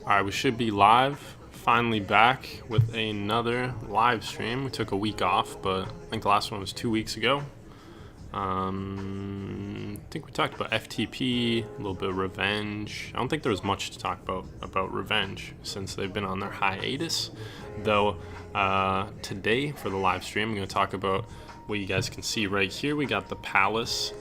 Alright, we should be live. Finally back with another live stream. We took a week off, but I think the last one was 2 weeks ago. I think we talked about FTP, a little bit of Revenge. I don't think there was much to talk about Revenge since they've been on their hiatus. Though today for the live stream, I'm going to talk about what you guys can see right here. We got the Palace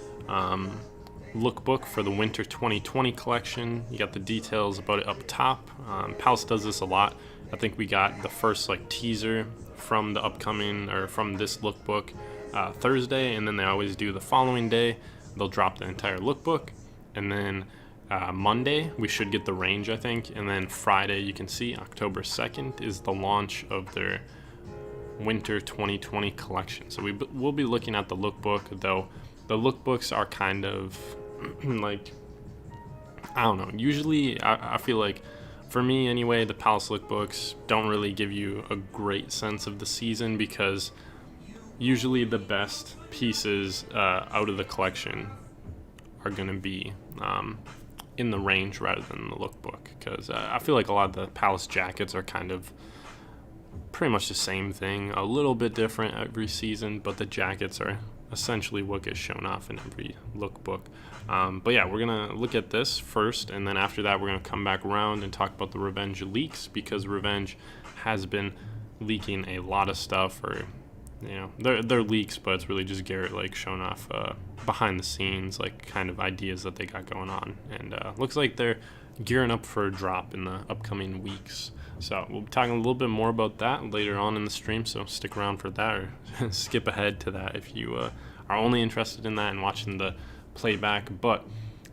lookbook for the winter 2020 collection. You got the details about it up top. Palace does this a lot. I think we got the first teaser from the upcoming or from this lookbook Thursday, and then they always do the following day. They'll drop the entire lookbook, and then Monday we should get the range, I think, and then Friday you can see October 2nd is the launch of their winter 2020 collection. So we'll be looking at the lookbook, though the lookbooks are kind of like, I don't know, usually I feel like, for me anyway, the Palace lookbooks don't really give you a great sense of the season, because usually the best pieces out of the collection are going to be in the range rather than the lookbook, because I feel like a lot of the Palace jackets are kind of pretty much the same thing, a little bit different every season, but the jackets are essentially what gets shown off in every lookbook. But yeah, we're gonna look at this first, and then after that we're gonna come back around and talk about the Revenge leaks, because Revenge has been leaking a lot of stuff, or they're leaks, but it's really just Garrett showing off behind the scenes kind of ideas that they got going on, and looks like they're gearing up for a drop in the upcoming weeks. So we'll be talking a little bit more about that later on in the stream, so stick around for that, or skip ahead to that if you are only interested in that and watching the playback. But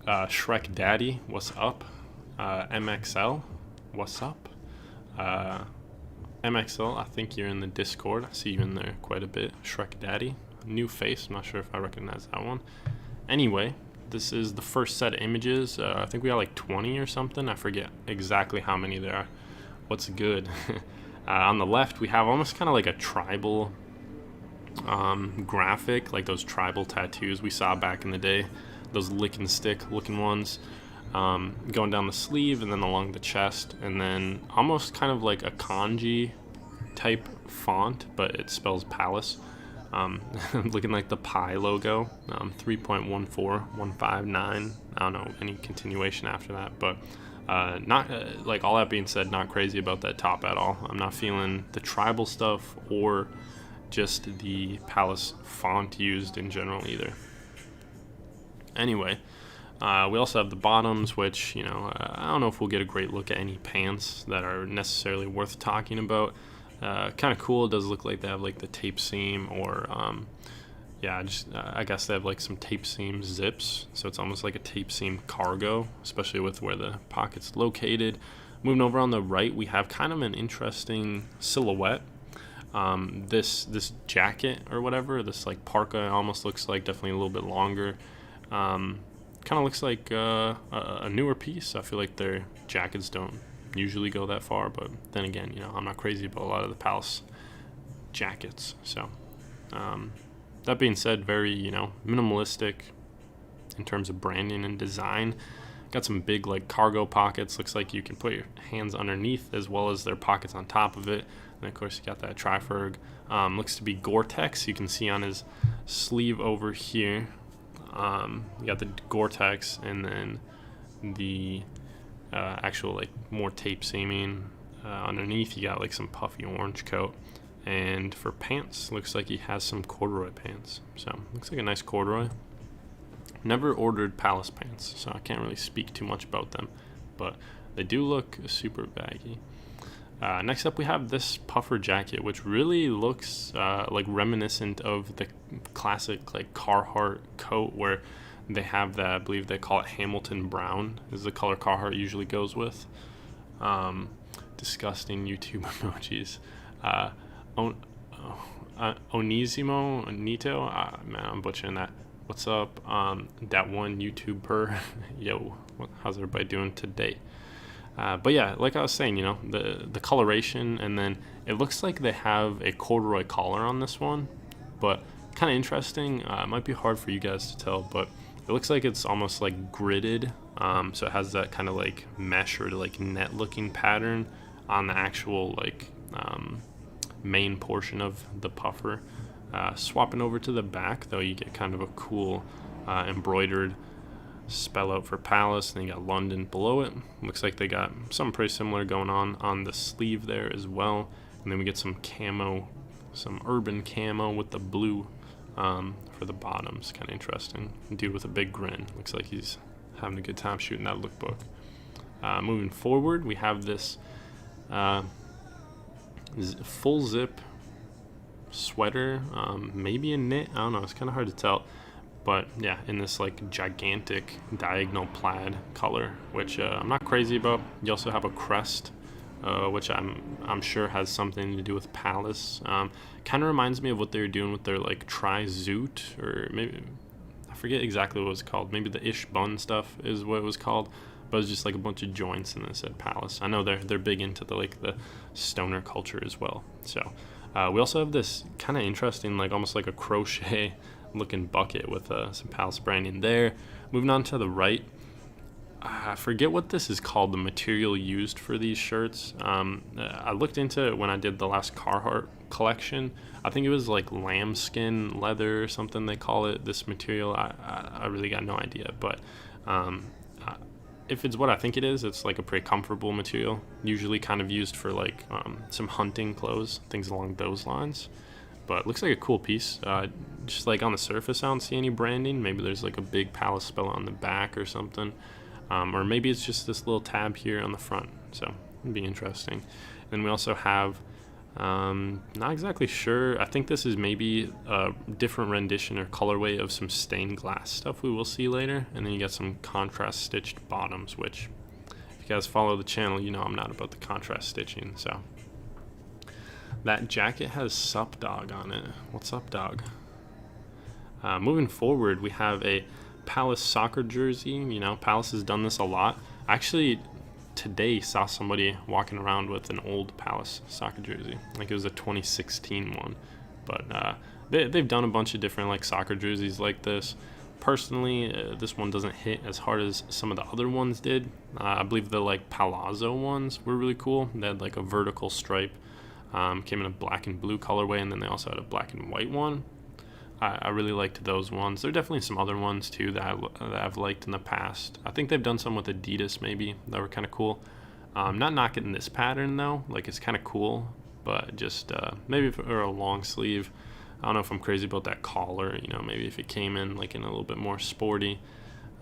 Shrek Daddy, what's up? MXL, what's up? MXL, I think you're in the Discord. I see you in there quite a bit. Shrek Daddy, new face, I'm not sure if I recognize that one. Anyway, this is the first set of images. I think we got 20 or something. I forget exactly how many there are. What's good? On the left, we have almost kind of like a tribal graphic, like those tribal tattoos we saw back in the day, those lick and stick looking ones, going down the sleeve and then along the chest, and then almost kind of like a kanji type font, but it spells palace. Looking like the Pi logo, 3.14159. I don't know any continuation after that, but not all that being said, not crazy about that top at all. I'm not feeling the tribal stuff or just the Palace font used in general either. Anyway, we also have the bottoms, which I don't know if we'll get a great look at any pants that are necessarily worth talking about. Kind of cool. It does look like they have the tape seam, or I guess they have some tape seam zips, so it's almost like a tape seam cargo, especially with where the pocket's located. Moving over on the right, we have kind of an interesting silhouette. This jacket or whatever, this parka, almost looks like definitely a little bit longer. Kind of looks like a newer piece. I feel like their jackets don't usually go that far, but then again, I'm not crazy about a lot of the Palace jackets. So that being said, very minimalistic in terms of branding and design. Got some big cargo pockets. Looks like you can put your hands underneath as well as their pockets on top of it. And of course you got that Triferg. Looks to be Gore-Tex. You can see on his sleeve over here, you got the Gore-Tex, and then the actual more tape seaming underneath. You got some puffy orange coat, and for pants, looks like he has some corduroy pants. So looks like a nice corduroy. Never ordered Palace pants, so I can't really speak too much about them, but they do look super baggy. Next up, we have this puffer jacket, which really looks reminiscent of the classic Carhartt coat, where they have that, I believe they call it Hamilton Brown, is the color Carhartt usually goes with. Disgusting YouTube emojis. Onisimo Nito, man, I'm butchering that. What's up? That one YouTuber. Yo, how's everybody doing today? But yeah, like I was saying, the coloration, and then it looks like they have a corduroy collar on this one, but kind of interesting. It might be hard for you guys to tell, but it looks like it's almost gridded So it has that kind of like mesh or like net looking pattern on the actual like main portion of the puffer. Swapping over to the back though, you get kind of a cool embroidered spell out for Palace, and you got London below it. Looks like they got something pretty similar going on the sleeve there as well. And then we get some camo, some urban camo with the blue for the bottoms. Kind of interesting. Dude with a big grin. Looks like he's having a good time shooting that lookbook. Moving forward, we have this full zip sweater, maybe a knit. I don't know. It's kind of hard to tell. But yeah, in this like gigantic diagonal plaid color, which I'm not crazy about. You also have a crest, which I'm sure has something to do with Palace. Kind of reminds me of what they were doing with their like tri-zoot, or maybe I forget exactly what it was called. Maybe the ish bun stuff is what it was called. But it was just like a bunch of joints, and it said Palace. I know they're big into the like the stoner culture as well. So we also have this kind of interesting, like almost like a crochet looking bucket with some Palace branding there. Moving on to the right, I forget what this is called, the material used for these shirts. I looked into it when I did the last Carhartt collection. I think it was like lambskin leather or something they call it, this material. I really got no idea, but if it's what I think it is, it's like a pretty comfortable material, usually kind of used for like some hunting clothes, things along those lines. But it looks like a cool piece. Just like on the surface, I don't see any branding. Maybe there's like a big Palace spell on the back or something. Or maybe it's just this little tab here on the front. So it'd be interesting. And we also have, not exactly sure. I think this is maybe a different rendition or colorway of some stained glass stuff we will see later. And then you got some contrast stitched bottoms, which if you guys follow the channel, you know I'm not about the contrast stitching. So that jacket has Sup Dog on it. What's up, dog? Moving forward, we have a Palace soccer jersey. You know, Palace has done this a lot. Actually, today saw somebody walking around with an old Palace soccer jersey. Like it was a 2016 one. But they've done a bunch of different like soccer jerseys like this. Personally, this one doesn't hit as hard as some of the other ones did. I believe the like Palazzo ones were really cool. They had like a vertical stripe. Came in a black and blue colorway, and then they also had a black and white one. I really liked those ones. There are definitely some other ones too that I've liked in the past. I think they've done some with Adidas maybe that were kind of cool. Not knocking this pattern though, like it's kind of cool, but just maybe for a long sleeve. I don't know if I'm crazy about that collar, you know, maybe if it came in like in a little bit more sporty.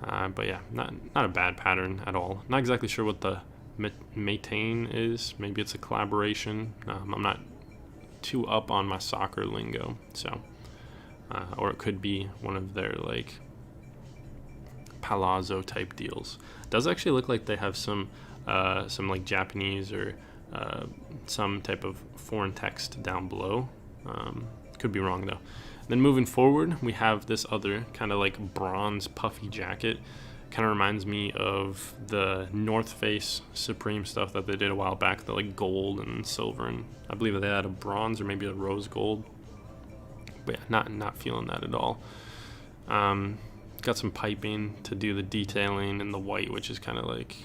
But yeah, not a bad pattern at all. Not exactly sure what the Maintain is. Maybe it's a collaboration. I'm not too up on my soccer lingo, so or it could be one of their like Palazzo type deals. It does actually look like they have some like Japanese or some type of foreign text down below. Could be wrong though. Then moving forward, we have this other kind of like bronze puffy jacket. Kind of reminds me of the North Face Supreme stuff that they did a while back, the like gold and silver, and I believe they had a bronze or maybe a rose gold. But yeah, not feeling that at all. Got some piping to do the detailing in the white, which is kind of like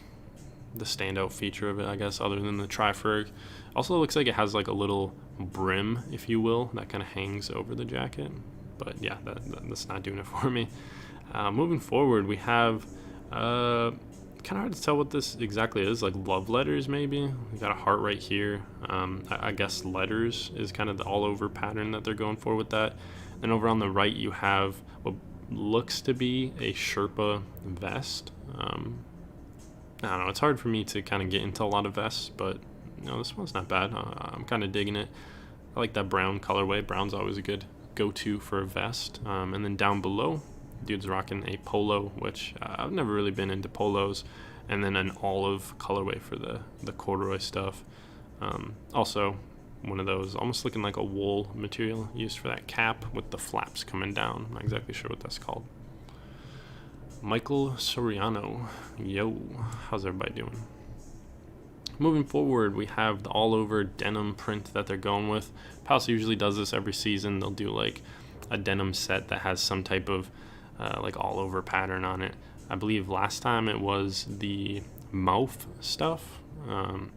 the standout feature of it, I guess, other than the tri-ferg. Also looks like it has like a little brim, if you will, that kind of hangs over the jacket. But yeah, that's not doing it for me. Moving forward, we have kind of hard to tell what this exactly is, like love letters maybe. We got a heart right here. I guess letters is kind of the all over pattern that they're going for with that. Then over on the right you have what looks to be a Sherpa vest. I don't know, it's hard for me to kind of get into a lot of vests, but you know, this one's not bad. I'm kind of digging it. I like that brown colorway. Brown's always a good go-to for a vest. And then down below, dude's rocking a polo, which I've never really been into polos, and then an olive colorway for the corduroy stuff. Also one of those almost looking like a wool material used for that cap with the flaps coming down. Not exactly sure what that's called. Michael Soriano, yo, how's everybody doing? Moving forward, we have the all over denim print that they're going with. Palace usually does this every season. They'll do like a denim set that has some type of like all over pattern on it. I believe last time it was the mouth stuff,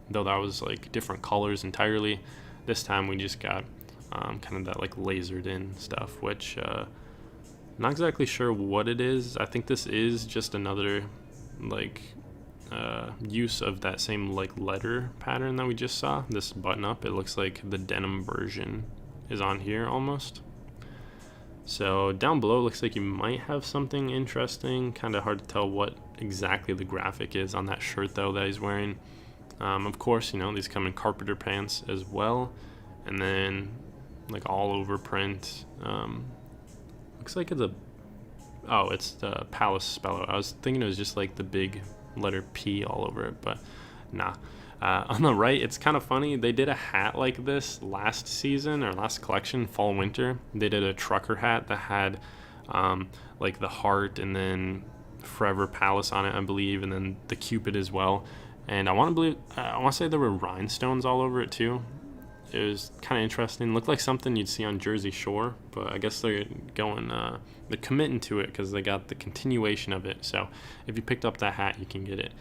though that was like different colors entirely. This time we just got kind of that like lasered in stuff, which not exactly sure what it is. I think this is just another like use of that same like letter pattern that we just saw. This button up, it looks like the denim version is on here almost. So down below, it looks like you might have something interesting. Kind of hard to tell what exactly the graphic is on that shirt though that he's wearing. Of course, you know, these come in carpenter pants as well, and then like all over print. Looks like it's it's the Palace spello. I was thinking it was just like the big letter P all over it, but nah. On the right, it's kind of funny. They did a hat like this last season or last collection, fall winter. They did a trucker hat that had like the heart and then Forever Palace on it, I believe, and then the Cupid as well. And I want to say there were rhinestones all over it too. It was kind of interesting. Looked like something you'd see on Jersey Shore, but I guess they're going, they're committing to it because they got the continuation of it. So if you picked up that hat, you can get it.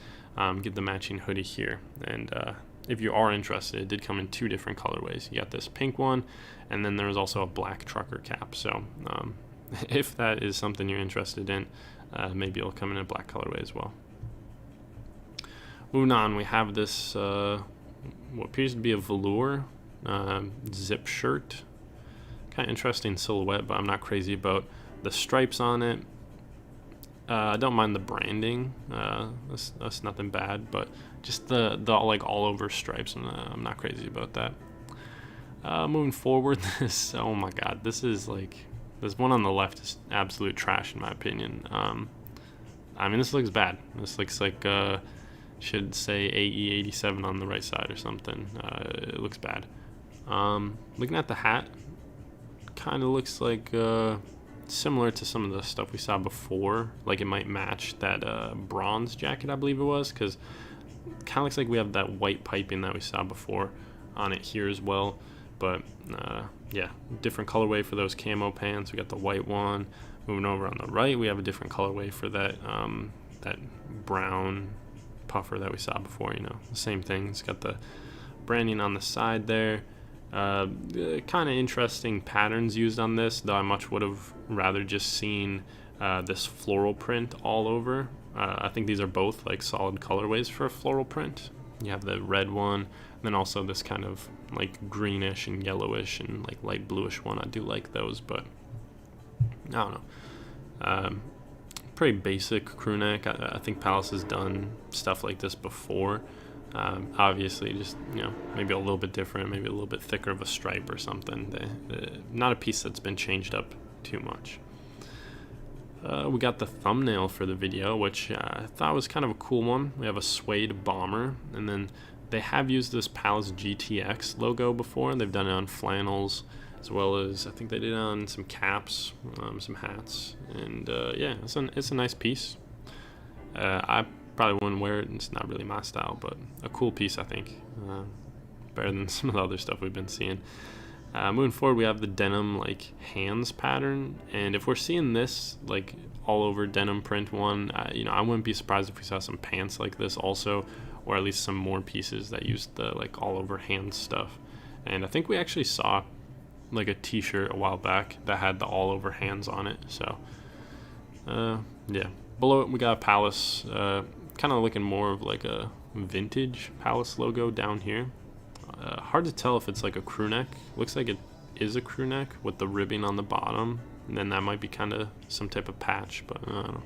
Get the matching hoodie here. And if you are interested, it did come in 2 different colorways. You got this pink one, and then there was also a black trucker cap. So if that is something you're interested in, maybe it'll come in a black colorway as well. Moving on, we have this what appears to be a velour zip shirt. Kind of interesting silhouette, but I'm not crazy about the stripes on it. I don't mind the branding. That's nothing bad, but just the like all over stripes, I'm not crazy about that. Moving forward, oh my god, this one on the left is absolute trash in my opinion. I mean, this looks bad. This looks like should say AE87 on the right side or something. It looks bad. Looking at the hat, kind of looks like similar to some of the stuff we saw before. Like it might match that bronze jacket, I believe it was, because it kind of looks like we have that white piping that we saw before on it here as well. But yeah, different colorway for those camo pants. We got the white one. Moving over on the right, we have a different colorway for that that brown puffer that we saw before. You know, the same thing. It's got the branding on the side there. Kind of interesting patterns used on this, though I much would have rather just seen this floral print all over. I think these are both like solid colorways for a floral print. You have the red one, and then also this kind of like greenish and yellowish and like light bluish one. I do like those, but I don't know. Pretty basic crew neck. I think Palace has done stuff like this before. Obviously, just, you know, maybe a little bit different, maybe a little bit thicker of a stripe or something. Not a piece that's been changed up too much. We got the thumbnail for the video, which I thought was kind of a cool one. We have a suede bomber, and then they have used this Palace GTX logo before. They've done it on flannels, as well as I think they did it on some caps, some hats, and yeah, it's a nice piece. I probably wouldn't wear it, and it's not really my style, but a cool piece, I think. Better than some of the other stuff we've been seeing. Moving forward, we have the denim like hands pattern, and if we're seeing this like all over denim print one, you know, I wouldn't be surprised if we saw some pants like this also, or at least some more pieces that used the like all over hand stuff. And I think we actually saw like a t-shirt a while back that had the all over hands on it. So yeah, below it we got a Palace, kind of looking more of like a vintage Palace logo down here. Hard to tell if it's like a crew neck. Looks like it is a crew neck with the ribbing on the bottom, and then that might be kind of some type of patch, but I don't know.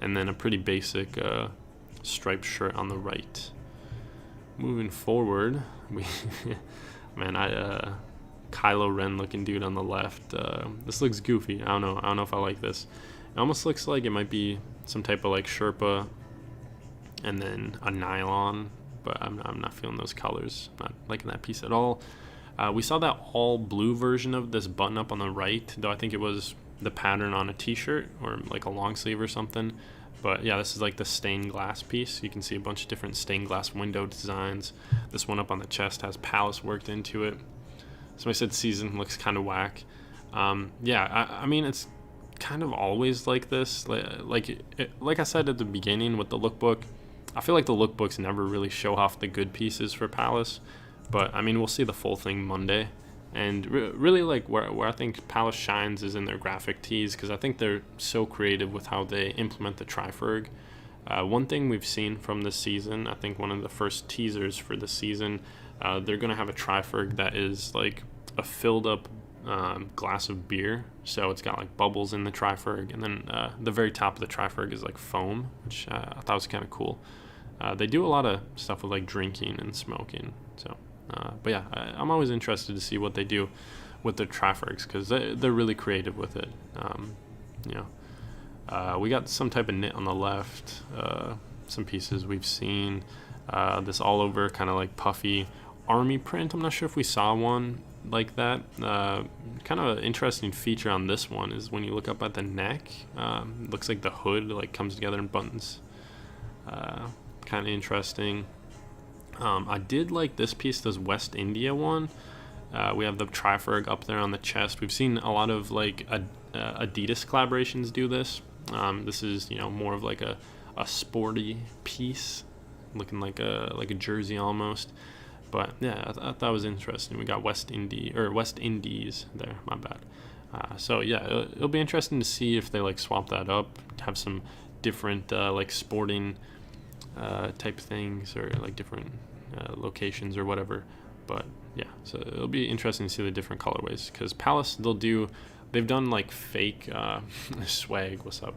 And then a pretty basic striped shirt on the right. Moving forward, we man, Kylo Ren looking dude on the left. This looks goofy. I don't know if I like this. It almost looks like it might be some type of like Sherpa and then a nylon, but I'm not feeling those colors. Not liking that piece at all. We saw that all blue version of this button up on the right, though I think it was the pattern on a t-shirt or like a long sleeve or something. But yeah, this is like the stained glass piece. You can see a bunch of different stained glass window designs. This one up on the chest has Palace worked into it. So I said season looks kind of whack. Yeah, I mean, it's kind of always like this. Like I said at the beginning with the lookbook, I feel like the lookbooks never really show off the good pieces for Palace. But I mean, we'll see the full thing Monday. And really, like where I think Palace shines is in their graphic tees, because I think they're so creative with how they implement the Triferg. One thing we've seen from this season, I think one of the first teasers for the season, they're going to have a Triferg that is like a filled up glass of beer. So it's got like bubbles in the Triferg, and then the very top of the Triferg is like foam, which I thought was kind of cool. They do a lot of stuff with like drinking and smoking. So, but yeah, I'm always interested to see what they do with the Trifergs, because they're really creative with it. You know, we got some type of knit on the left, some pieces we've seen, this all over kind of like puffy army print. I'm not sure if we saw one like that. Kind of an interesting feature on this one is when you look up at the neck, looks like the hood like comes together in buttons. Kind of interesting. I did like this piece, this West India one. We have the Triferg up there on the chest. We've seen a lot of like Adidas collaborations do this. This is, you know, more of like a sporty piece, looking like a jersey almost. But yeah, I thought that was interesting. We got West Indies there. My bad. So yeah, it'll be interesting to see if they like swap that up, have some different like sporting type things, or like different locations or whatever. But yeah, so it'll be interesting to see the different colorways, because Palace, they've done like fake swag. What's up?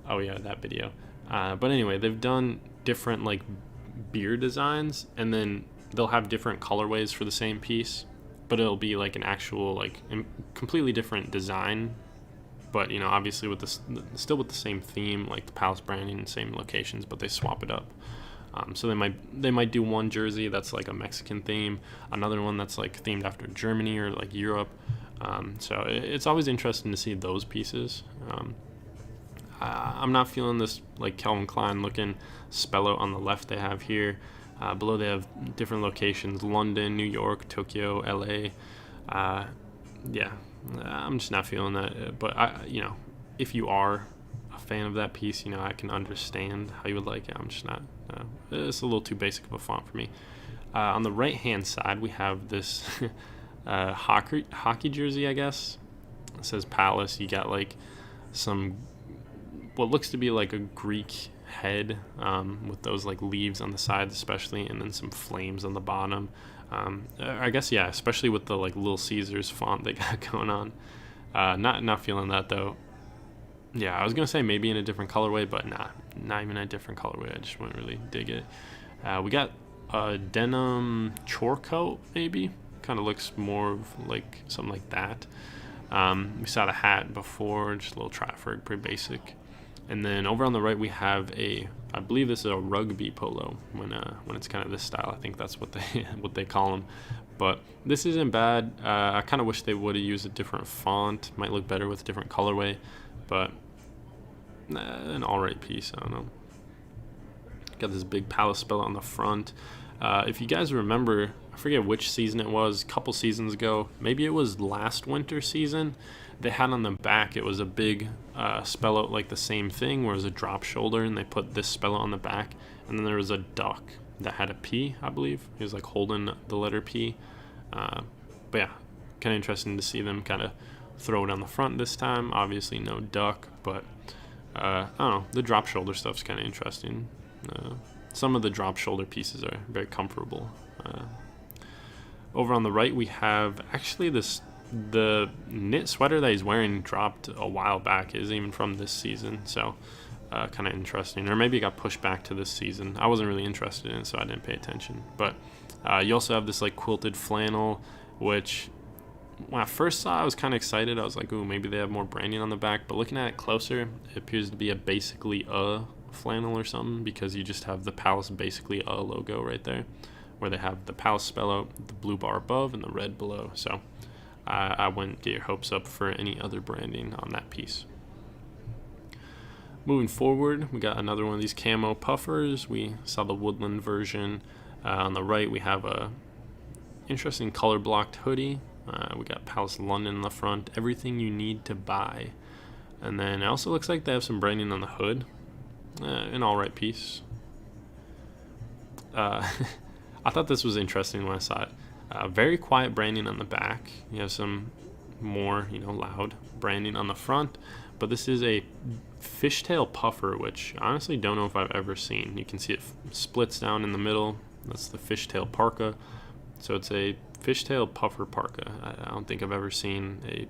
Oh yeah, that video. But anyway, they've done different like beer designs, and then they'll have different colorways for the same piece, but it'll be like an actual like completely different design. But you know, obviously with still with the same theme, like the Palace branding and same locations, but they swap it up. So they might do one jersey that's like a Mexican theme, another one that's like themed after Germany or like Europe. So it's always interesting to see those pieces. I'm not feeling this like Calvin Klein looking spello on the left they have here. Below they have different locations: London, New York, Tokyo, LA. Yeah, I'm just not feeling that. But you know, if you are a fan of that piece, you know, I can understand how you would like it. I'm just not. It's a little too basic of a font for me. On the right hand side, we have this hockey jersey, I guess. It says Palace. You got like some what looks to be like a Greek head, with those like leaves on the sides especially, and then some flames on the bottom. I guess, yeah, especially with the like Little Caesars font they got going on. Not feeling that though. Yeah, I was gonna say maybe in a different colorway, but not even a different colorway. I just wouldn't really dig it. We got a denim chore coat, maybe. Kind of looks more of like something like that. We saw the hat before, just a little Triferg, pretty basic. And then over on the right we have I believe this is a rugby polo when it's kind of this style. I think that's what they call them. But this isn't bad. I kind of wish they would have used a different font. Might look better with a different colorway. But an alright piece. I don't know. Got this big Palace spell on the front. If you guys remember, I forget which season it was, a couple seasons ago, maybe it was last winter season, they had on the back, it was a big spell out like the same thing, where it was a drop shoulder, and they put this spell out on the back, and then there was a duck that had a P, I believe. He was like holding the letter P. But yeah, kind of interesting to see them kind of throw it on the front this time. Obviously no duck, but I don't know, the drop shoulder stuff's kind of interesting. Some of the drop shoulder pieces are very comfortable. Over on the right we have actually the knit sweater that he's wearing dropped a while back. It isn't even from this season, so kind of interesting. Or maybe it got pushed back to this season. I wasn't really interested in it, so I didn't pay attention. But you also have this like quilted flannel, which when I first saw it, I was kind of excited. I was like, ooh, maybe they have more branding on the back. But looking at it closer, it appears to be basically a flannel or something, because you just have the Palace basically a logo right there, where they have the Palace spell out, the blue bar above, and the red below. So I wouldn't get your hopes up for any other branding on that piece. Moving forward, we got another one of these camo puffers. We saw the woodland version. On the right, we have a interesting color blocked hoodie. We got Palace London in the front. Everything you need to buy. And then it also looks like they have some branding on the hood. An alright piece. I thought this was interesting when I saw it. Very quiet branding on the back. You have some more, loud branding on the front. But this is a fishtail puffer, which I honestly don't know if I've ever seen. You can see it splits down in the middle. That's the fishtail parka. So it's a fishtail puffer parka. I don't think I've ever seen a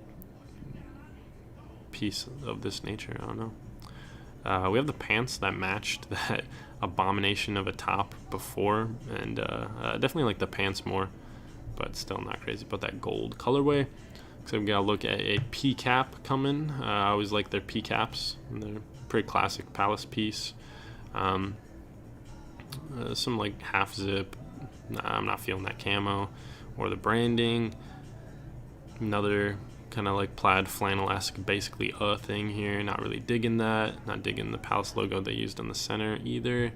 piece of this nature. I don't know. We have the pants that matched that abomination of a top before, and definitely like the pants more, but still not crazy about that gold colorway. So we gotta look at a P cap coming. I always like their P caps, and they're pretty classic Palace piece. Some like half zip. I'm not feeling that camo or the branding. Another kind of like plaid flannel-esque basically thing here. Not really digging that. Not digging the Palace logo they used on the center either.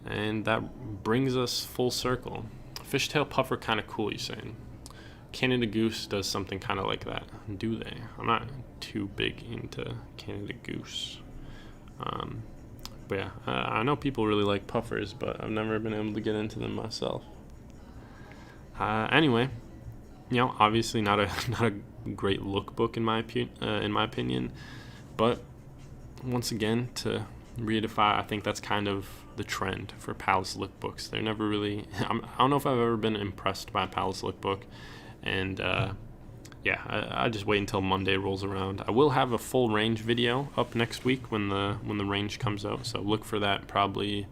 And that brings us full circle. Fishtail puffer, kind of cool, you're saying. Canada Goose does something kind of like that, do they? I'm not too big into Canada Goose. But yeah, I know people really like puffers, but I've never been able to get into them myself. Anyway, obviously not a great lookbook in my opinion, but once again, to reedify, I think that's kind of the trend for Palace lookbooks. They're never really. I don't know if I've ever been impressed by a Palace lookbook, and yeah, I just wait until Monday rolls around. I will have a full range video up next week when the range comes out, so look for that probably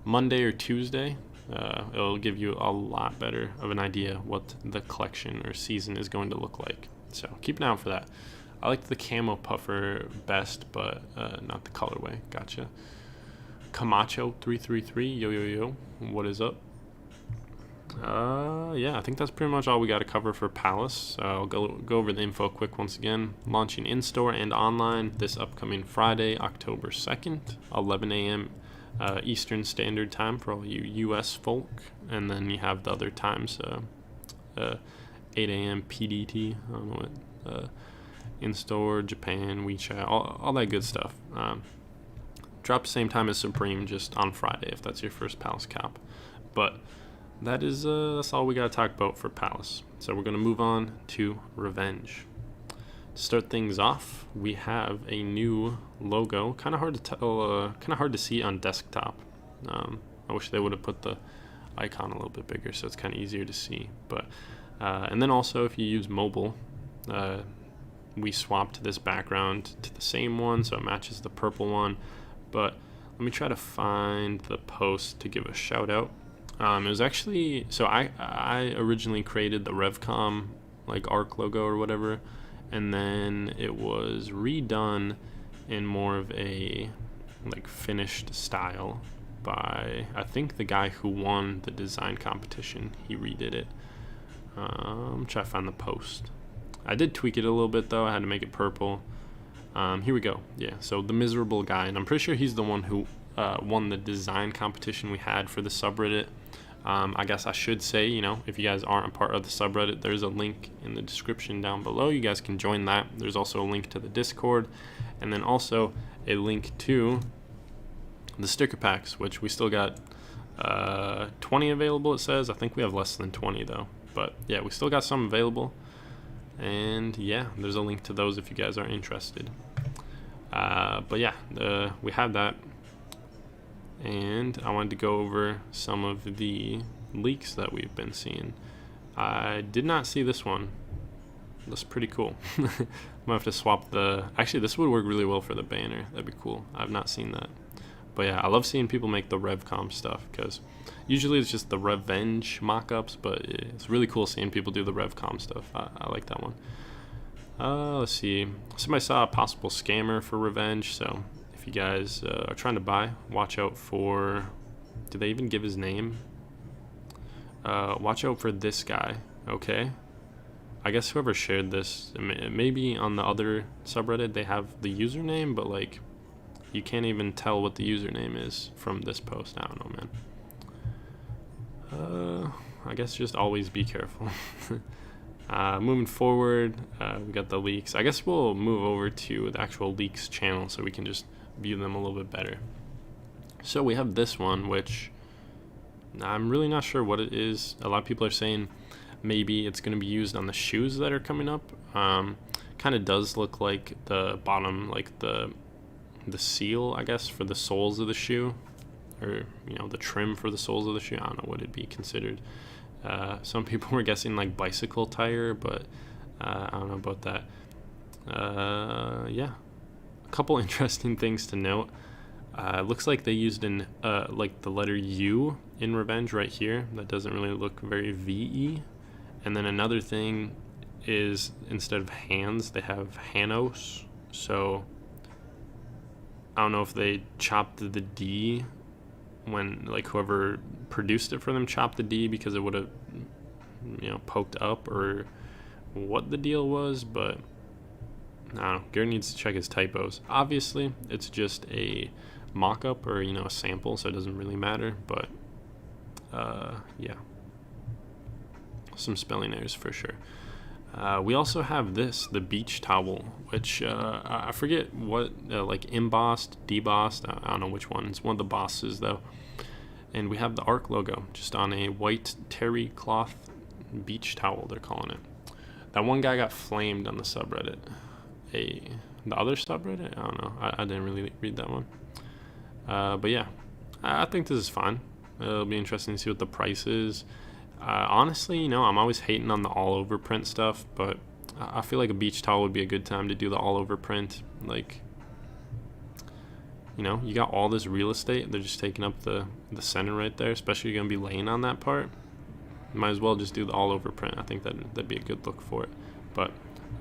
Monday or Tuesday. It'll give you a lot better of an idea what the collection or season is going to look like. So keep an eye out for that. I like the camo puffer best, but not the colorway. Gotcha. Camacho 333. Yo. What is up? Yeah, I think that's pretty much all we got to cover for Palace. I'll go over the info quick once again. Launching in-store and online this upcoming Friday, October 2nd, 11 a.m. Eastern Standard Time for all you U.S. folk. And then you have the other times, 8 a.m. PDT. I don't know what. In-store, Japan, WeChat, all that good stuff. Drop same time as Supreme, just on Friday if that's your first Palace cap. But that's all we got to talk about for Palace. So we're going to move on to Revenge. To start things off, we have a new logo. Kind of hard to tell, kind of hard to see on desktop. I wish they would have put the icon a little bit bigger so it's kind of easier to see. But and then also if you use mobile, we swapped this background to the same one so it matches the purple one. But let me try to find the post to give a shout out. It was actually, so I originally created the REVCOM like ARC logo or whatever, and then it was redone in more of a like finished style by, I think, the guy who won the design competition. He redid it. Try to find the post. I did tweak it a little bit though. I had to make it purple. Here we go. Yeah, so the miserable guy, and I'm pretty sure he's the one who won the design competition we had for the subreddit. I guess I should say, if you guys aren't a part of the subreddit, there's a link in the description down below. You guys can join that. There's also a link to the Discord, and then also a link to the sticker packs, which we still got 20 available, it says. I think we have less than 20 though, but yeah, we still got some available. And yeah, there's a link to those if you guys are interested. But yeah, we have that. And I wanted to go over some of the leaks that we've been seeing. I did not see this one. Looks pretty cool. I'm gonna have to swap actually this would work really well for the banner. That'd be cool. I've not seen that. But yeah, I love seeing people make the REVCOM stuff, because usually it's just the Revenge mock-ups, but it's really cool seeing people do the REVCOM stuff. I like that one. Let's see. Somebody saw a possible scammer for Revenge, so if you guys are trying to buy, watch out for... Did they even give his name? Watch out for this guy, okay? I guess whoever shared this, maybe on the other subreddit they have the username, but like you can't even tell what the username is from this post. I don't know, man. I guess just always be careful. Moving forward, we got the leaks. I guess we'll move over to the actual leaks channel so we can just view them a little bit better. So we have this one, which I'm really not sure what it is. A lot of people are saying maybe it's going to be used on the shoes that are coming up. Kind of does look like the bottom, like the seal, I guess, for the soles of the shoe, or the trim for the soles of the shoe. I don't know what it'd be considered. Some people were guessing like bicycle tire, but I don't know about that. Yeah, a couple interesting things to note. Looks like they used like the letter U in Revenge right here. That doesn't really look very VE. And then another thing is, instead of hands, they have Hanos. So I don't know if they chopped the D when, like, whoever produced it for them chopped the D because it would have poked up, or what the deal was, but I don't know. Garrett needs to check his typos. Obviously it's just a mock-up, or a sample, so it doesn't really matter, but yeah, some spelling errors for sure. We also have the beach towel, which I forget what, like embossed, debossed, I don't know which one. It's one of the bosses though. And we have the ARC logo just on a white terry cloth beach towel, they're calling it. That one guy got flamed on the subreddit. The other subreddit? I don't know. I didn't really read that one. But yeah, I think this is fine. It'll be interesting to see what the price is. Honestly, I'm always hating on the all over print stuff, but I feel like a beach towel would be a good time to do the all over print. Like, you got all this real estate, they're just taking up the center right there, especially you're gonna be laying on that part. Might as well just do the all over print. I think that'd be a good look for it. But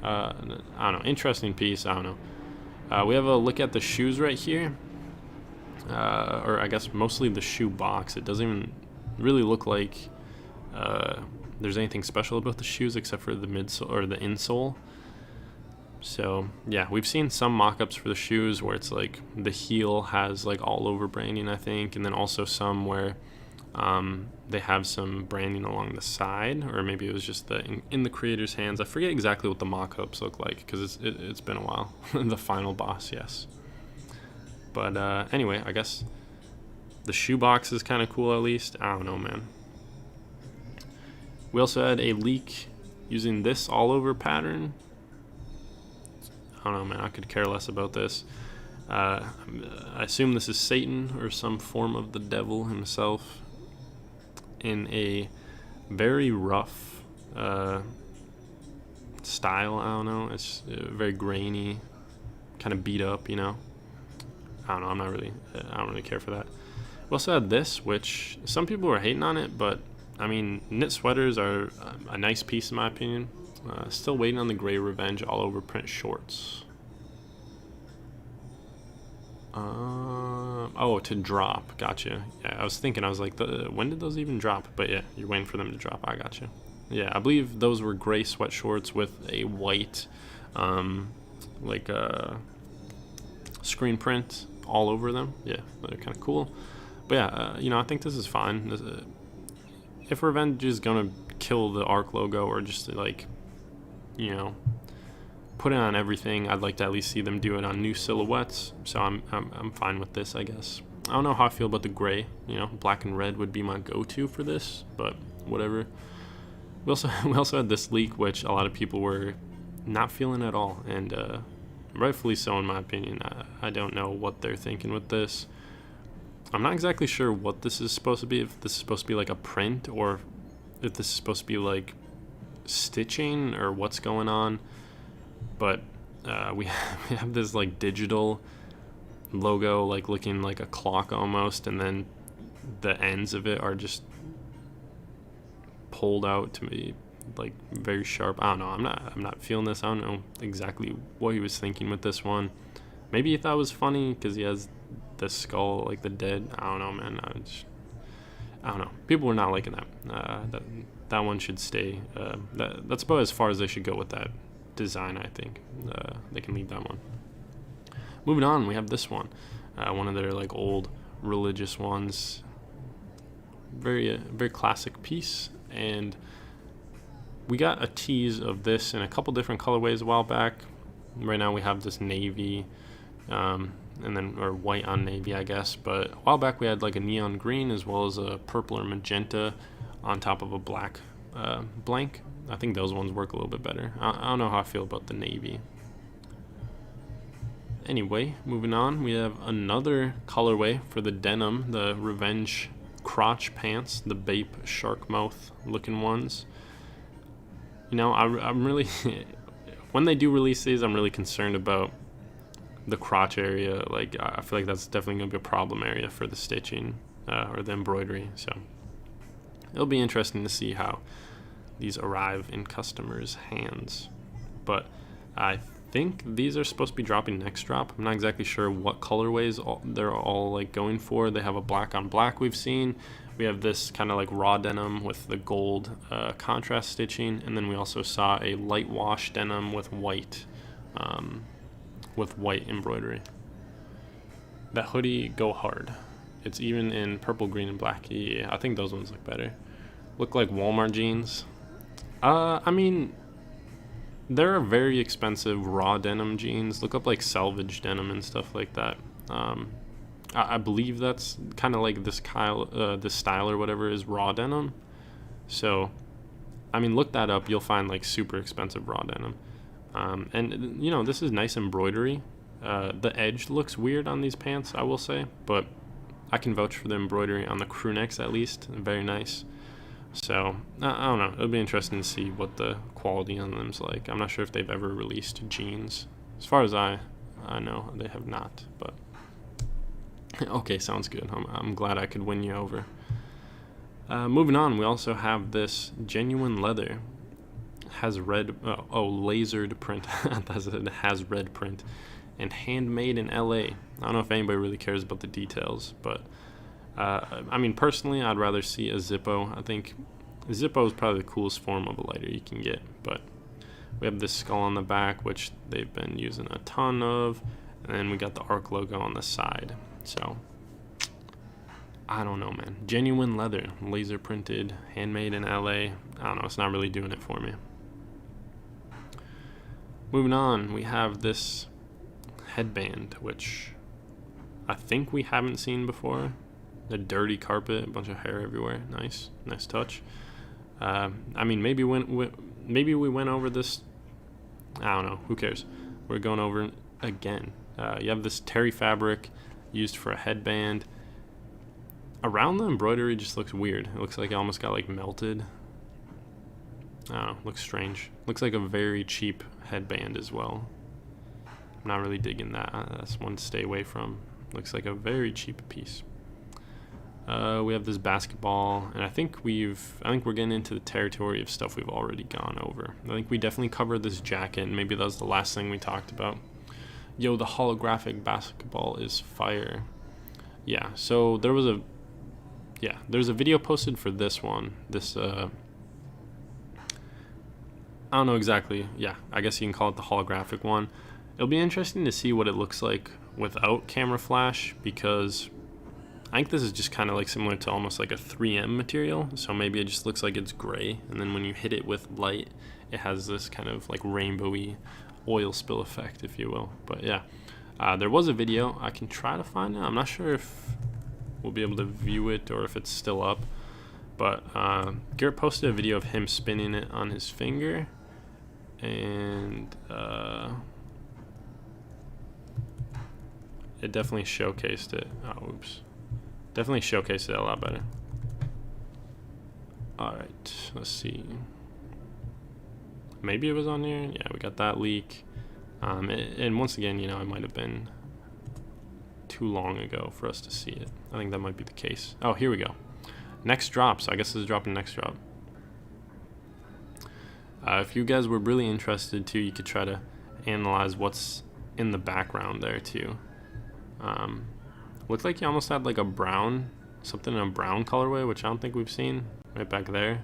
I don't know, interesting piece. I don't know. We have a look at the shoes right here, or I guess mostly the shoe box. It doesn't even really look like there's anything special about the shoes except for the midsole or the insole. So yeah, we've seen some mock-ups for the shoes where it's like the heel has like all over branding, I think, and then also some where they have some branding along the side, or maybe it was just in the creator's hands. I forget exactly what the mock-ups look like because it's been a while. The final boss, yes. But anyway, I guess the shoe box is kind of cool, at least. I don't know, man. We also had a leak using this all over pattern. I don't know, man. I could care less about this. I assume this is Satan or some form of the devil himself in a very rough style. I don't know. It's very grainy, kind of beat up, I don't know. I don't really care for that. We also had this, which some people were hating on it, but I mean, knit sweaters are a nice piece in my opinion. Still waiting on the gray Revenge all over print shorts. Oh, to drop. Gotcha. Yeah, I was thinking, I was like, when did those even drop? But yeah, you're waiting for them to drop. I gotcha. Yeah, I believe those were gray sweat shorts with a white, like screen print all over them. Yeah, they're kind of cool. But yeah, I think this is fine. If Revenge is gonna kill the ARC logo, or just like, put it on everything, I'd like to at least see them do it on new silhouettes. So I'm fine with this, I guess. I don't know how I feel about the gray. Black and red would be my go-to for this, but whatever. We also had this leak, which a lot of people were not feeling at all, and rightfully so in my opinion. I don't know what they're thinking with this. I'm not exactly sure what this is supposed to be, if this is supposed to be like a print, or if this is supposed to be like stitching, or what's going on. But we have this like digital logo, like looking like a clock almost, and then the ends of it are just pulled out to be like very sharp. I don't know. I'm not feeling this. I don't know exactly what he was thinking with this one. Maybe he thought it was funny because he has the skull, like the dead. I don't know, man. I don't know. People were not liking that. That one should stay. That's about as far as they should go with that design, I think. They can leave that one. Moving on, we have this one. One of their like old religious ones. Very classic piece, and we got a tease of this in a couple different colorways a while back. Right now we have this navy, and then, or white on navy, I guess. But a while back we had like a neon green as well as a purple or magenta on top of a black blank. I think those ones work a little bit better. I don't know how I feel about the navy. Anyway, moving on, we have another colorway for the denim, the Revenge crotch pants, the Bape shark mouth looking ones. You know, I'm really when they do release these, I'm really concerned about the crotch area. Like, I feel like that's definitely gonna be a problem area for the stitching or the embroidery. So it'll be interesting to see how these arrive in customers' hands. But I think these are supposed to be dropping next drop. I'm not exactly sure what colorways they're all like going for. They have a black on black we've seen. We have this kind of like raw denim with the gold contrast stitching, and then we also saw a light wash denim with white embroidery. That hoodie go hard. It's even in purple, green, and black. Yeah, I think those ones look better. Look like Walmart jeans. I mean, there are very expensive raw denim jeans. Look up like salvage denim and stuff like that. I believe that's kind of like this style or whatever is raw denim. So, I mean, look that up. You'll find like super expensive raw denim. And you know, this is nice embroidery. The edge looks weird on these pants, I will say, but I can vouch for the embroidery on the crew necks at least. Very nice. So, I don't know. It'll be interesting to see what the quality on them's like. I'm not sure if they've ever released jeans. As far as I know, they have not, but okay, sounds good. I'm glad I could win you over. Moving on, we also have this genuine leather. Has red, lasered print. It has red print. And handmade in LA. I don't know if anybody really cares about the details, but I mean, personally, I'd rather see a Zippo. I think Zippo is probably the coolest form of a lighter you can get, but we have this skull on the back, which they've been using a ton of, and then we got the ARC logo on the side. So, I don't know, man. Genuine leather, laser printed, handmade in LA. I don't know, it's not really doing it for me. Moving on, we have this headband, which I think we haven't seen before. The dirty carpet, a bunch of hair everywhere. Nice touch. I mean, maybe we went over this. I don't know. Who cares? We're going over it again. You have this terry fabric used for a headband. Around the embroidery just looks weird. It looks like it almost got like melted. I don't know. Looks strange. Looks like a very cheap headband as well. I'm not really digging that. That's one to stay away from. Looks like a very cheap piece. We have this basketball, and I think we're getting into the territory of stuff we've already gone over. I think we definitely covered this jacket, and maybe that was the last thing we talked about. Yo, the holographic basketball is fire. Yeah, so there's a video posted for this one. This, I don't know exactly. Yeah, I guess you can call it the holographic one. It'll be interesting to see what it looks like without camera flash, because I think this is just kind of like similar to almost like a 3M material. So maybe it just looks like it's gray, and then when you hit it with light, it has this kind of like rainbowy oil spill effect, if you will. But yeah, there was a video. I can try to find it. I'm not sure if we'll be able to view it or if it's still up. But Garrett posted a video of him spinning it on his finger, and it definitely showcased it. Oh, oops. Definitely showcased it a lot better. Alright, let's see. Maybe it was on here. Yeah, we got that leak. And once again, you know, it might have been too long ago for us to see it. I think that might be the case. Oh, here we go. Next drop. So I guess this is dropping next drop. If you guys were really interested too, you could try to analyze what's in the background there too. Looked like he almost had like a brown, something in a brown colorway, which I don't think we've seen right back there.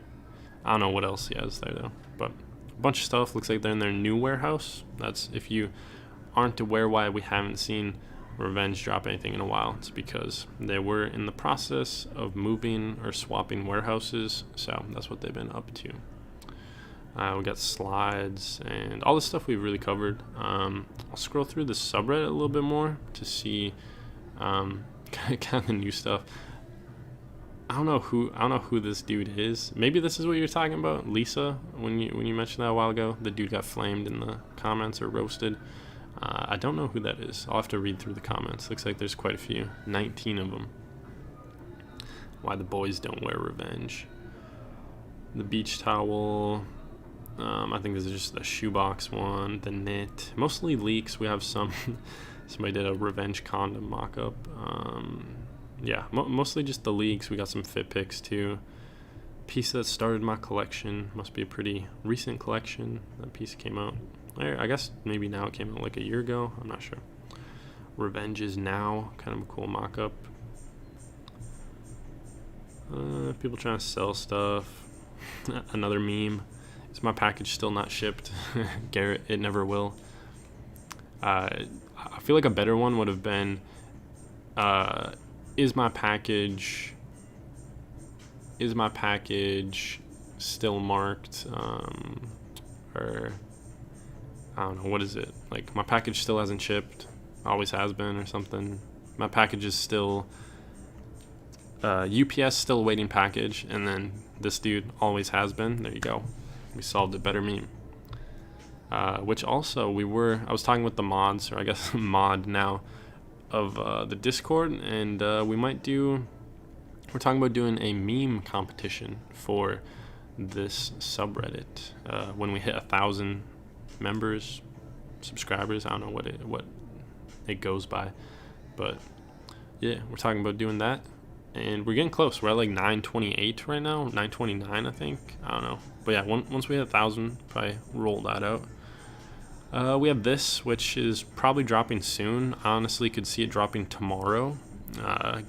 I don't know what else he has there though, but a bunch of stuff. Looks like they're in their new warehouse. That's, if you aren't aware why we haven't seen Revenge drop anything in a while, it's because they were in the process of moving or swapping warehouses, so that's what they've been up to. We got slides and all the stuff we've really covered. I'll scroll through the subreddit a little bit more to see kind of the new stuff. I don't know who this dude is. Maybe this is what you're talking about, Lisa, when you mentioned that a while ago. The dude got flamed in the comments or roasted. I don't know who that is. I'll have to read through the comments. Looks like there's quite a few, 19 of them. Why the boys don't wear revenge. The beach towel. I think this is just the shoebox one. The knit. Mostly leaks. We have some. Somebody did a revenge condom mock-up. Yeah, mostly just the leaks. We got some fit pics too. Piece that started my collection. Must be a pretty recent collection. That piece came out. I guess maybe now it came out like a year ago. I'm not sure. Revenge is now. Kind of a cool mock-up. People trying to sell stuff. Another meme. Is my package still not shipped? Garrett, it never will. I feel like a better one would have been, is my package still marked? Or I don't know, what is it? Like, my package still hasn't shipped, always has been, or something. My package is still UPS still waiting package, and then this dude always has been. There you go. We solved a better meme. Which also I was talking with the mods, or I guess mod now, of the Discord, and we're talking about doing a meme competition for this subreddit when we hit 1,000 members, subscribers. I don't know what it goes by, but yeah, we're talking about doing that. And we're getting close. We're at like 928 right now, 929 I think. I don't know, but yeah, once we hit 1,000, probably roll that out. We have this, which is probably dropping soon. I honestly could see it dropping tomorrow.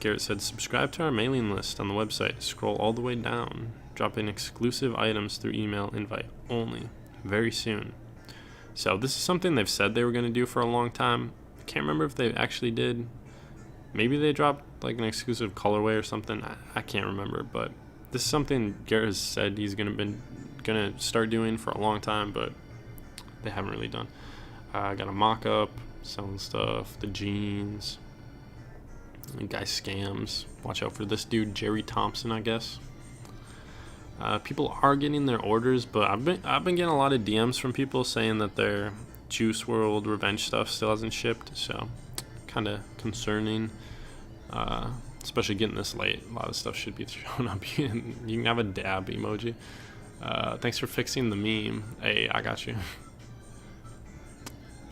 Garrett said, subscribe to our mailing list on the website. Scroll all the way down. Dropping exclusive items through email invite only. Very soon. So this is something they've said they were going to do for a long time. I can't remember if they actually did. Maybe they dropped like an exclusive colorway or something. I can't remember, but this is something Garrett has said he's gonna start doing for a long time, but they haven't really done. I got a mock-up, selling stuff, the jeans. The guy scams. Watch out for this dude, Jerry Thompson, I guess. People are getting their orders, but I've been getting a lot of DMs from people saying that their Juice World Revenge stuff still hasn't shipped, so kind of concerning. Especially getting this late. A lot of stuff should be thrown up. You can have a dab emoji. Thanks for fixing the meme. Hey, I got you.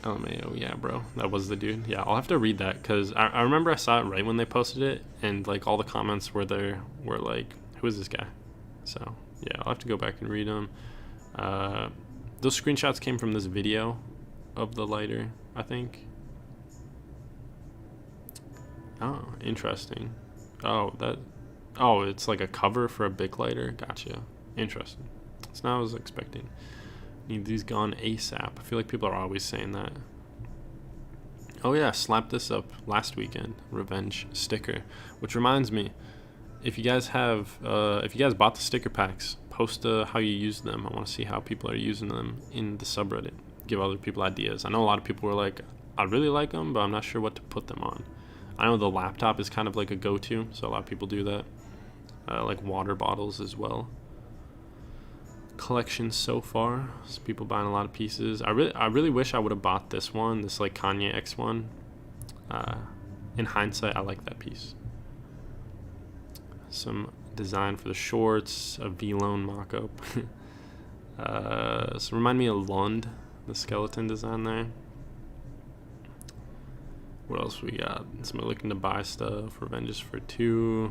LMAO, yeah, bro. That was the dude. Yeah, I'll have to read that, because I remember I saw it right when they posted it, and like all the comments were like, who is this guy? So yeah, I'll have to go back and read them. Those screenshots came from this video of the lighter, I think. Oh, interesting. Oh, it's like a cover for a Bic lighter. Gotcha. Interesting. That's not what I was expecting. Need these gone ASAP. I feel like people are always saying that. Oh yeah, slapped this up last weekend. Revenge sticker. Which reminds me, if you guys bought the sticker packs, post how you use them. I want to see how people are using them in the subreddit. Give other people ideas. I know a lot of people were like, I really like them, but I'm not sure what to put them on. I know the laptop is kind of like a go-to, so a lot of people do that. Like water bottles as well. Collection so far, so people buying a lot of pieces. I really wish I would have bought this one, this like Kanye X one. In hindsight, I like that piece. Some design for the shorts, a V-Lone mock-up. So remind me of Lund, the skeleton design there. What else we got? Somebody looking to buy stuff. Revenge is for 2.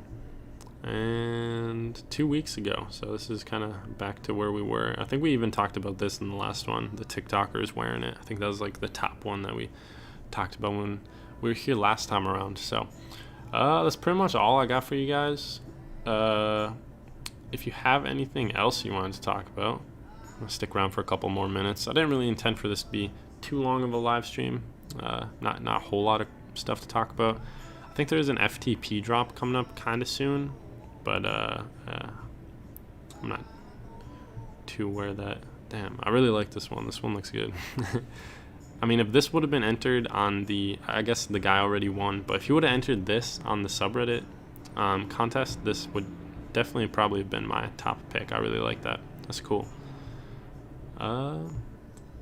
And 2 weeks ago. So this is kind of back to where we were. I think we even talked about this in the last one. The TikTokers wearing it. I think that was like the top one that we talked about when we were here last time around. So that's pretty much all I got for you guys. If you have anything else you wanted to talk about, I'm gonna stick around for a couple more minutes. I didn't really intend for this to be too long of a live stream. Not a whole lot of stuff to talk about. I think there's an FTP drop coming up kind of soon, but I'm not too aware that Damn, I really like this one. This one looks good. I mean, if this would have been entered on the, I guess the guy already won, but if you would have entered this on the subreddit contest, this would definitely probably have been my top pick. I really like that. That's cool. But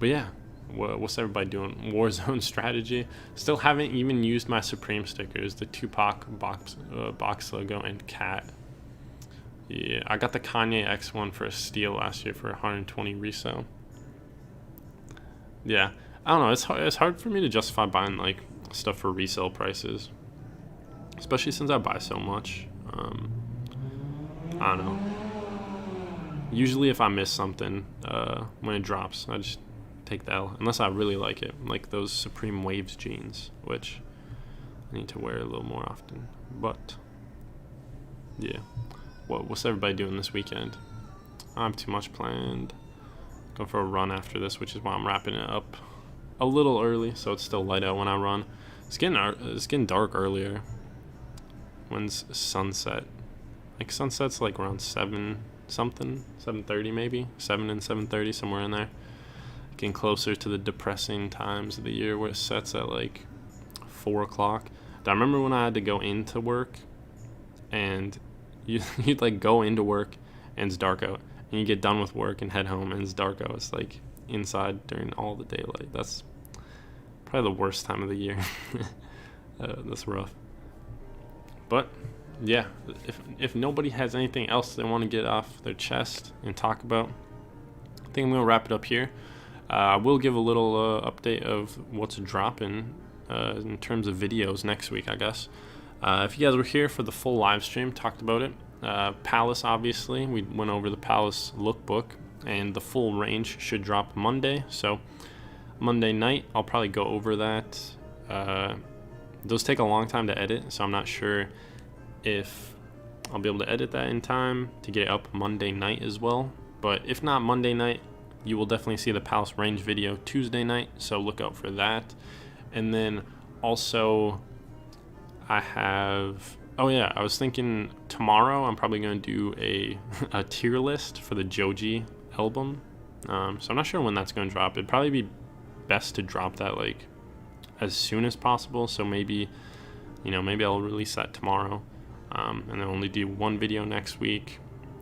yeah, what's everybody doing? Warzone strategy. Still haven't even used my Supreme stickers, the Tupac box logo and cat. Yeah, I got the Kanye X one for a steal last year for 120 resale. Yeah, I don't know. It's hard for me to justify buying like stuff for resale prices, especially since I buy so much. I don't know. Usually, if I miss something when it drops, I just take the L. Unless I really like it, like those Supreme Waves jeans, which I need to wear a little more often. But yeah. What's everybody doing this weekend? I don't have too much planned. Going for a run after this, which is why I'm wrapping it up a little early, so it's still light out when I run. It's getting dark earlier. When's sunset? Like sunset's like around 7 something, 7:30 maybe, 7 and 7:30, somewhere in there. Getting closer to the depressing times of the year where it sets at like 4 o'clock. I remember when I had to go into work and you'd like go into work and it's dark out, and you get done with work and head home and it's dark out. It's like inside during all the daylight. That's probably the worst time of the year. That's rough. But yeah, if nobody has anything else they want to get off their chest and talk about, I think I'm gonna wrap it up here. I will give a little update of what's dropping in terms of videos next week, I guess. If you guys were here for the full live stream, talked about it. Palace, obviously, we went over the Palace lookbook, and the full range should drop Monday. So Monday night, I'll probably go over that. Those take a long time to edit, so I'm not sure if I'll be able to edit that in time to get it up Monday night as well. But if not Monday night, you will definitely see the Palace range video Tuesday night, so look out for that. And then also, I was thinking tomorrow I'm probably going to do a tier list for the Joji album. So I'm not sure when that's going to drop. It'd probably be best to drop that like as soon as possible. So maybe I'll release that tomorrow, and then only do one video next week.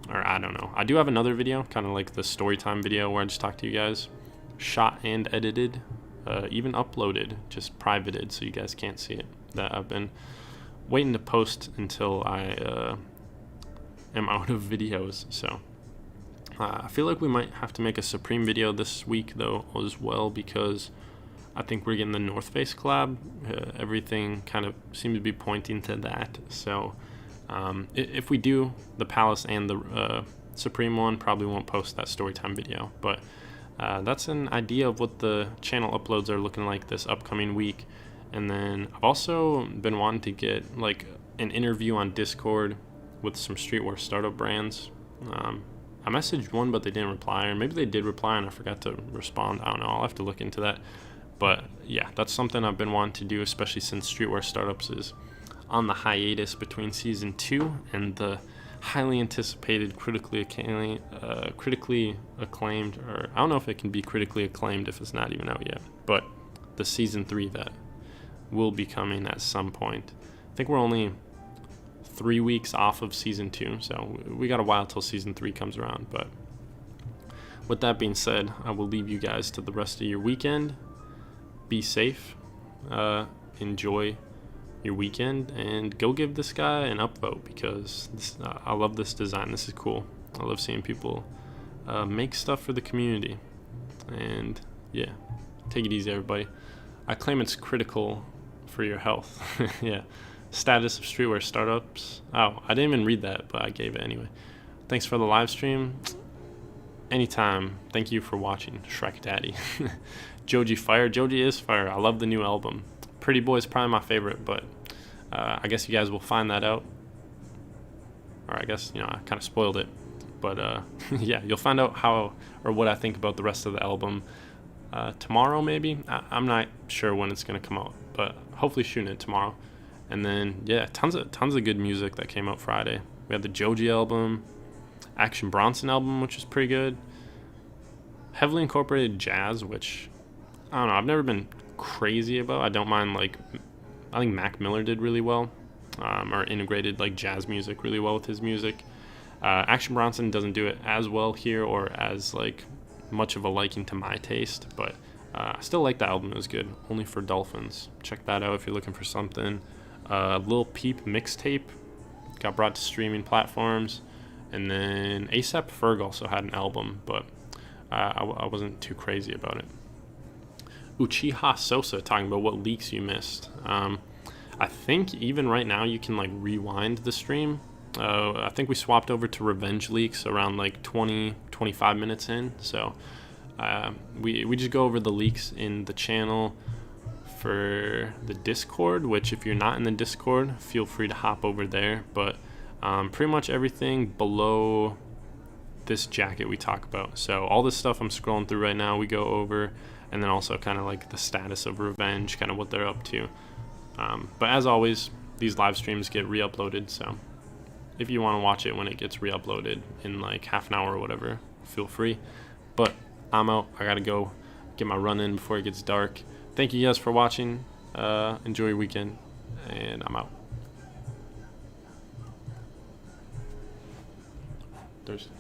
Or I don't know. I do have another video, kind of like the story time video where I just talk to you guys, shot and edited, even uploaded, just privated so you guys can't see it. That I've been waiting to post until I am out of videos. So I feel like we might have to make a Supreme video this week though as well, because I think we're getting the North Face collab. Everything kind of seems to be pointing to that. So if we do the Palace and the Supreme one, probably won't post that storytime video, but that's an idea of what the channel uploads are looking like this upcoming week. And then I've also been wanting to get like an interview on Discord with some streetwear startup brands. I messaged one, but they didn't reply, or maybe they did reply and I forgot to respond. I don't know. I'll have to look into that. But yeah, that's something I've been wanting to do, especially since Streetwear Startups is on the hiatus between season 2 and the highly anticipated, critically acclaimed, or I don't know if it can be critically acclaimed if it's not even out yet, but the season 3 that will be coming at some point. I think we're only 3 weeks off of season 2, so we got a while till season 3 comes around. But with that being said, I will leave you guys to the rest of your weekend. Be safe, enjoy your weekend, and go give this guy an upvote, because I love this design. This is cool. I love seeing people make stuff for the community. And yeah, take it easy, everybody. I claim it's critical for your health. Yeah. Status of streetwear startups. Oh, I didn't even read that, but I gave it anyway. Thanks for the live stream. Anytime. Thank you for watching, Shrek Daddy. Joji fire. Joji is fire. I love the new album. Pretty Boy is probably my favorite, but I guess you guys will find that out. Or I guess, I kind of spoiled it. But yeah, you'll find out how or what I think about the rest of the album tomorrow, maybe. I'm not sure when it's going to come out, but hopefully shooting it tomorrow. And then, yeah, tons of good music that came out Friday. We had the Joji album, Action Bronson album, which is pretty good. heavily incorporated jazz, which I don't know, I've never been crazy about. I don't mind, like, I think Mac Miller did really well, or integrated like jazz music really well with his music. Action Bronson doesn't do it as well here, or as like much of a liking to my taste, but I still like the album. It was good. Only for Dolphins. Check that out if you're looking for something. Lil Peep mixtape got brought to streaming platforms, and then ASAP Ferg also had an album, but I wasn't too crazy about it. Uchiha Sosa talking about what leaks you missed. I think even right now you can like rewind the stream. I think we swapped over to Revenge leaks around like 20-25 minutes in, so we just go over the leaks in the channel for the Discord, which if you're not in the Discord, feel free to hop over there. But pretty much everything below this jacket we talk about. So all this stuff I'm scrolling through right now, we go over, and then also kind of like the status of Revenge, kind of what they're up to. But as always, these live streams get re-uploaded, so if you want to watch it when it gets re-uploaded in like half an hour or whatever, feel free. But I'm out. I gotta go get my run in before it gets dark. Thank you guys for watching. Enjoy your weekend, and I'm out. Thursday.